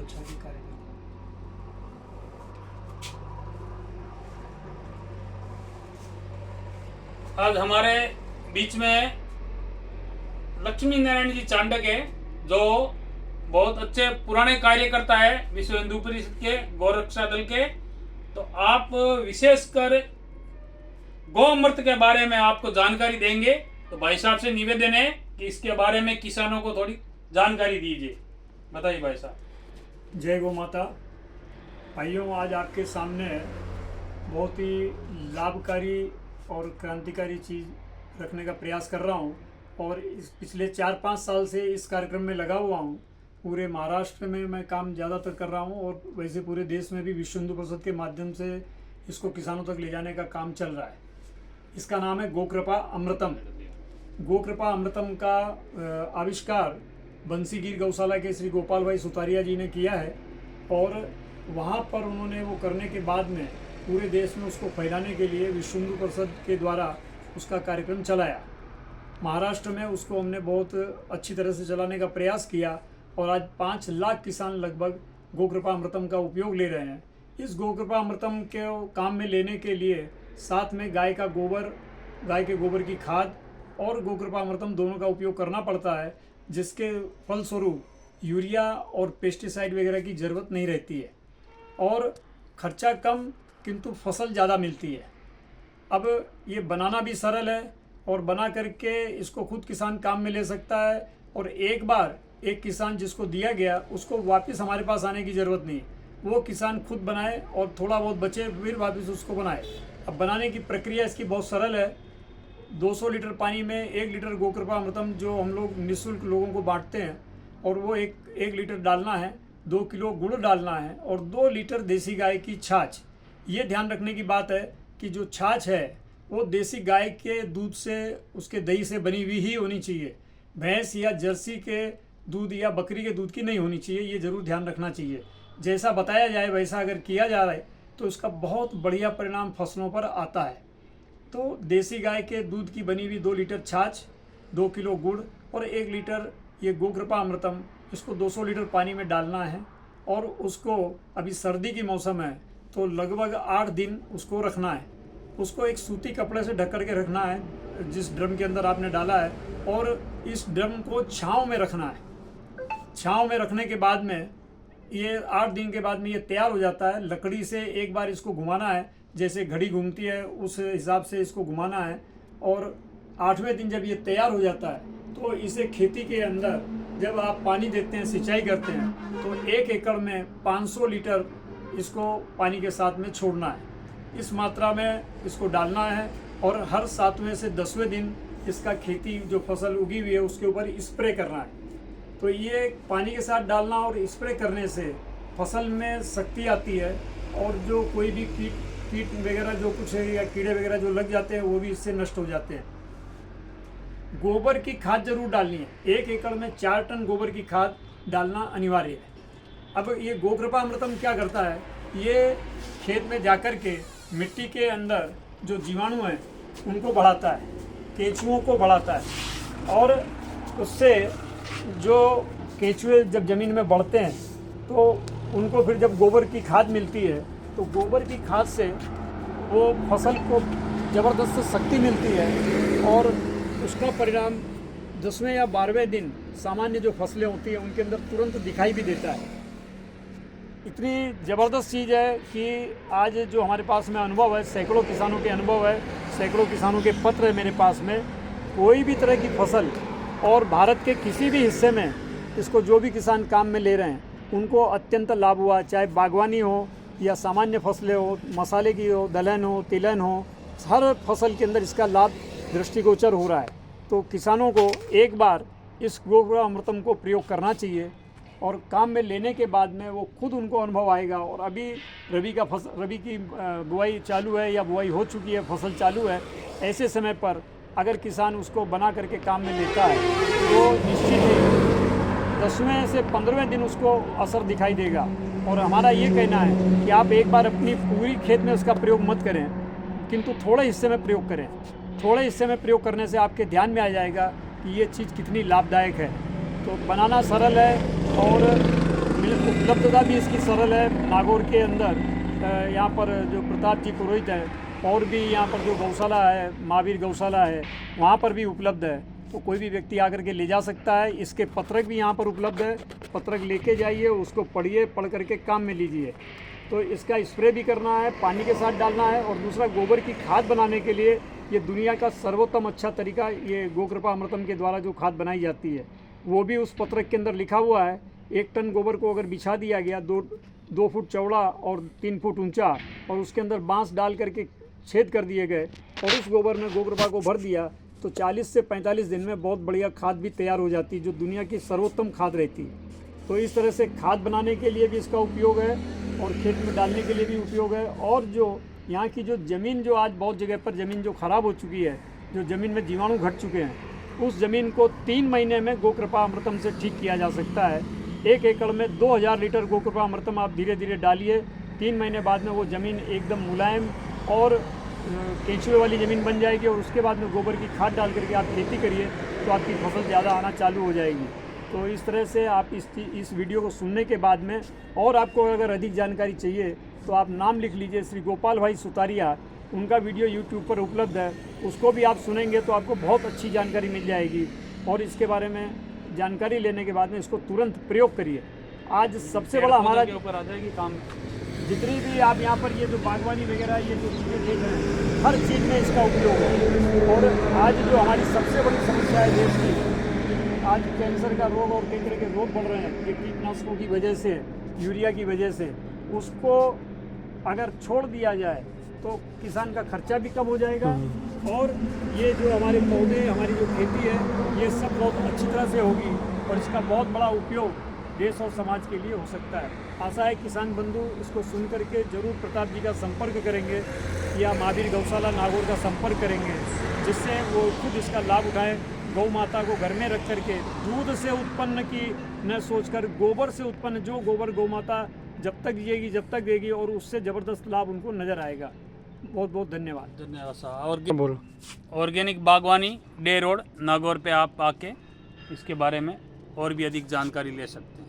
मोर्चा के कार्यकर्ता। आज हमारे बीच में लक्ष्मी नारायण जी चांडक है, जो बहुत अच्छे पुराने कार्यकर्ता है विश्व हिंदू परिषद के, गौरक्षा दल के। तो आप विशेषकर गौ अमृत के बारे में आपको जानकारी देंगे। तो भाई साहब से निवेदन है कि इसके बारे में किसानों को थोड़ी जानकारी दीजिए। बताइए भाई साहब। जय गौ माता। भाइयों, आज आपके सामने बहुत ही लाभकारी और क्रांतिकारी चीज़ रखने का प्रयास कर रहा हूँ और इस पिछले 4-5 साल से इस कार्यक्रम में लगा हुआ हूँ। पूरे महाराष्ट्र में मैं काम ज़्यादातर कर रहा हूँ और वैसे पूरे देश में भी विश्व हिंदू परिषद के माध्यम से इसको किसानों तक ले जाने का काम चल रहा है। इसका नाम है गोकृपा अमृतम। गोकृपा अमृतम का आविष्कार बंसीगिर गौशाला के श्री गोपाल भाई सुतारिया जी ने किया है और वहाँ पर उन्होंने वो करने के बाद में पूरे देश में उसको फैलाने के लिए विश्व हिंदू परिषद के द्वारा उसका कार्यक्रम चलाया। महाराष्ट्र में उसको हमने बहुत अच्छी तरह से चलाने का प्रयास किया और आज 5 लाख किसान लगभग गोकृपा अमृतम का उपयोग ले रहे हैं। इस गोकृपा अमृतम के काम में लेने के लिए साथ में गाय के गोबर की खाद और गोकृपा अमृतम दोनों का उपयोग करना पड़ता है, जिसके फलस्वरूप यूरिया और पेस्टिसाइड वगैरह की ज़रूरत नहीं रहती है और खर्चा कम किंतु फसल ज़्यादा मिलती है। अब ये बनाना भी सरल है और बना करके इसको खुद किसान काम में ले सकता है और एक बार एक किसान जिसको दिया गया उसको वापस हमारे पास आने की ज़रूरत नहीं। वो किसान खुद बनाए और थोड़ा बहुत बचे फिर वापस उसको बनाए। अब बनाने की प्रक्रिया इसकी बहुत सरल है। 200 लीटर पानी में 1 लीटर गोकृपा अमृतम जो हम लोग निःशुल्क लोगों को बांटते हैं और वो एक लीटर डालना है, 2 किलो गुड़ डालना है और 2 लीटर देसी गाय की छाछ। ये ध्यान रखने की बात है कि जो छाछ है वो देसी गाय के दूध से, उसके दही से बनी हुई ही होनी चाहिए। भैंस या जर्सी के दूध या बकरी के दूध की नहीं होनी चाहिए। ये ज़रूर ध्यान रखना चाहिए। जैसा बताया जाए वैसा अगर किया जा रहा है तो इसका बहुत बढ़िया परिणाम फसलों पर आता है। तो देसी गाय के दूध की बनी हुई 2 लीटर छाछ, 2 किलो गुड़ और 1 लीटर ये गोकृपा अमृतम, इसको 200 लीटर पानी में डालना है और उसको, अभी सर्दी की मौसम है तो लगभग 8 दिन उसको रखना है। उसको एक सूती कपड़े से ढक करके रखना है जिस ड्रम के अंदर आपने डाला है और इस ड्रम को छांव में रखना है। छांव में रखने के बाद में ये 8 दिन के बाद में ये तैयार हो जाता है। लकड़ी से एक बार इसको घुमाना है, जैसे घड़ी घूमती है उस हिसाब से इसको घुमाना है और 8वें दिन जब ये तैयार हो जाता है तो इसे खेती के अंदर जब आप पानी देते हैं, सिंचाई करते हैं, तो 1 एकड़ में 500 लीटर इसको पानी के साथ में छोड़ना है। इस मात्रा में इसको डालना है और हर 7वें से 10वें दिन इसका खेती जो फसल उगी हुई है उसके ऊपर स्प्रे करना है। तो ये पानी के साथ डालना और स्प्रे करने से फसल में शक्ति आती है और जो कोई भी कीट वगैरह जो कुछ है या कीड़े वगैरह जो लग जाते हैं वो भी इससे नष्ट हो जाते हैं। गोबर की खाद जरूर डालनी है। 1 एकड़ में 4 टन गोबर की खाद डालना अनिवार्य है। अब ये गोकृपा अमृतम क्या करता है, ये खेत में जाकर के मिट्टी के अंदर जो जीवाणु हैं उनको बढ़ाता है, केंचुओं को बढ़ाता है और उससे जो केंचुए जब ज़मीन में बढ़ते हैं तो उनको फिर जब गोबर की खाद मिलती है तो गोबर की खाद से वो फसल को ज़बरदस्त शक्ति मिलती है और उसका परिणाम 10वें या 12वें दिन सामान्य जो फसलें होती हैं उनके अंदर तुरंत दिखाई भी देता है। इतनी ज़बरदस्त चीज़ है कि आज जो हमारे पास में अनुभव है, सैकड़ों किसानों के अनुभव है, सैकड़ों किसानों के पत्र है मेरे पास में। कोई भी तरह की फसल और भारत के किसी भी हिस्से में इसको जो भी किसान काम में ले रहे हैं उनको अत्यंत लाभ हुआ, चाहे बागवानी हो या सामान्य फसलें हो, मसाले की हो, दलहन हो, तिलहन हो, हर फसल के अंदर इसका लाभ दृष्टिगोचर हो रहा है। तो किसानों को एक बार इस गोकृपा अमृतम को प्रयोग करना चाहिए और काम में लेने के बाद में वो खुद उनको अनुभव आएगा। और अभी रबी की बुआई चालू है या बुआई हो चुकी है, फसल चालू है। ऐसे समय पर अगर किसान उसको बना करके काम में लेता है तो निश्चित ही 10वें से 15वें दिन उसको असर दिखाई देगा। और हमारा ये कहना है कि आप एक बार अपनी पूरी खेत में उसका प्रयोग मत करें, किंतु थोड़े हिस्से में प्रयोग करें। थोड़े हिस्से में प्रयोग करने से आपके ध्यान में आ जाएगा कि ये चीज़ कितनी लाभदायक है। तो बनाना सरल है और उपलब्धता भी इसकी सरल है। नागौर के अंदर यहाँ पर जो प्रताप जी पुरोहित है और भी यहाँ पर जो गौशाला है, महावीर गौशाला है, वहाँ पर भी उपलब्ध है। तो कोई भी व्यक्ति आकर के ले जा सकता है। इसके पत्रक भी यहाँ पर उपलब्ध है। पत्रक लेके जाइए, उसको पढ़िए, पढ़ करके काम में लीजिए। तो इसका स्प्रे भी करना है, पानी के साथ डालना है। और दूसरा, गोबर की खाद बनाने के लिए ये दुनिया का सर्वोत्तम अच्छा तरीका, ये गोकृपा अमृतम के द्वारा जो खाद बनाई जाती है वो भी उस पत्रक के अंदर लिखा हुआ है। 1 टन गोबर को अगर बिछा दिया गया, 2 फुट चौड़ा और 3 फुट ऊंचा, और उसके अंदर बांस डाल करके छेद कर दिए गए और उस गोबर में गोकृपा को भर दिया, तो 40 से 45 दिन में बहुत बढ़िया खाद भी तैयार हो जाती है, जो दुनिया की सर्वोत्तम खाद रहती है। तो इस तरह से खाद बनाने के लिए भी इसका उपयोग है और खेत में डालने के लिए भी उपयोग है। और जो यहाँ की जो ज़मीन, जो आज बहुत जगह पर ज़मीन जो ख़राब हो चुकी है, जो ज़मीन में जीवाणु घट चुके हैं, उस ज़मीन को 3 महीने में गोकृपा अमृतम से ठीक किया जा सकता है। 1 एकड़ में 2000 लीटर गोकृपा अमृतम आप धीरे धीरे डालिए। 3 महीने बाद में वो ज़मीन एकदम मुलायम और केंचुए वाली ज़मीन बन जाएगी। और उसके बाद में गोबर की खाद डाल करके आप खेती करिए तो आपकी फसल ज़्यादा आना चालू हो जाएगी। तो इस तरह से आप इस वीडियो को सुनने के बाद में, और आपको अगर अधिक जानकारी चाहिए तो आप नाम लिख लीजिए, श्री गोपाल भाई सुतारिया। उनका वीडियो यूट्यूब पर उपलब्ध है, उसको भी आप सुनेंगे तो आपको बहुत अच्छी जानकारी मिल जाएगी। और इसके बारे में जानकारी लेने के बाद में इसको तुरंत प्रयोग करिए। आज सबसे बड़ा हमारा के ऊपर आ जाएगी काम। जितनी भी आप यहाँ पर ये जो बागवानी वगैरह ये जो चीज़ें देख रहे हैं, हर चीज़ में इसका उपयोग है। और आज जो हमारी सबसे बड़ी समस्या है देश की, आज कैंसर का रोग और कई तरह के रोग बढ़ रहे हैं, ये कीटनाशकों की वजह से, यूरिया की वजह से। उसको अगर छोड़ दिया जाए तो किसान का खर्चा भी कम हो जाएगा और ये जो हमारे पौधे, हमारी जो खेती है, ये सब बहुत अच्छी तरह से होगी और इसका बहुत बड़ा उपयोग देश और समाज के लिए हो सकता है। आशा है किसान बंधु इसको सुन करके जरूर प्रताप जी का संपर्क करेंगे या महावीर गौशाला नागौर का संपर्क करेंगे, जिससे वो खुद इसका लाभ उठाएं। गौ माता को घर में रख करके दूध से उत्पन्न की न सोचकर गोबर से उत्पन्न, जो गोबर गौ माता जब तक जिएगी जब तक देगी, और उससे ज़बरदस्त लाभ उनको नज़र आएगा। बहुत बहुत धन्यवाद। धन्यवाद साहब। बोलो। ऑर्गेनिक बागवानी, डे रोड, नागौर पे आप आके इसके बारे में और भी अधिक जानकारी ले सकते हैं।